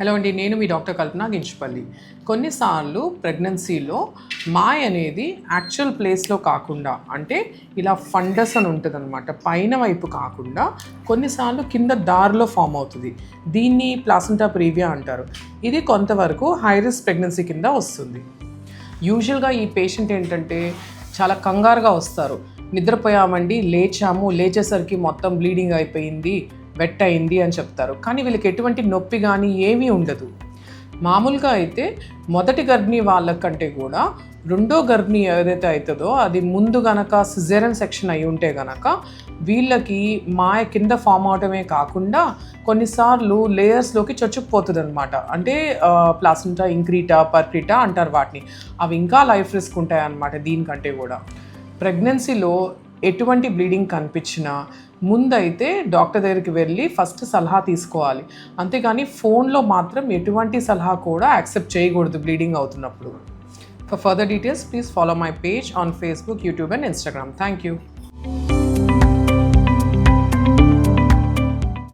Hello అండి, నేను మీ doctor కల్పన గించుపల్లి. కొన్నిసార్లు ప్రెగ్నెన్సీలో మాయ్ అనేది యాక్చువల్ ప్లేస్లో కాకుండా, అంటే ఇలా ఫండస్ అని ఉంటుంది అనమాట, పైన వైపు కాకుండా కొన్నిసార్లు కింద దారిలో ఫామ్ అవుతుంది. దీన్ని ప్లాసెంటా ప్రీవియా అంటారు. ఇది కొంతవరకు హై రిస్క్ ప్రెగ్నెన్సీ కింద వస్తుంది. యూజువల్గా ఈ పేషెంట్ ఏంటంటే చాలా కంగారుగా వస్తారు. నిద్రపోయామండి, లేచేసరికి మొత్తం బ్లీడింగ్ అయిపోయింది, వెట్ అయింది అని చెప్తారు. కానీ వీళ్ళకి ఎటువంటి నొప్పి కానీ ఏమీ ఉండదు. మామూలుగా అయితే మొదటి గర్భిణీ వాళ్ళకంటే కూడా రెండో గర్భిణీ ఏదైతే అవుతుందో అది ముందు గనక సిజేరియన్ సెక్షన్ అయి ఉంటే గనక వీళ్ళకి మాయ కింద ఫామ్ అవటమే కాకుండా కొన్నిసార్లు లేయర్స్లోకి చొచ్చుకుపోతుంది అనమాట. అంటే ప్లాసెంటా ఇంక్రీటా పర్క్రీటా అంటారు వాటిని. అవి ఇంకా లైఫ్ రిస్క్ ఉంటాయి అన్నమాట. దీనికంటే కూడా ప్రెగ్నెన్సీలో ఎటువంటి బ్లీడింగ్ కనిపించినా ముందైతే డాక్టర్ దగ్గరికి వెళ్ళి ఫస్ట్ సలహా తీసుకోవాలి. అంతేగాని ఫోన్లో మాత్రం ఎటువంటి సలహా కూడా యాక్సెప్ట్ చేయకూడదు బ్లీడింగ్ అవుతున్నప్పుడు. For further details, please follow my page on Facebook, YouTube and Instagram. Thank you.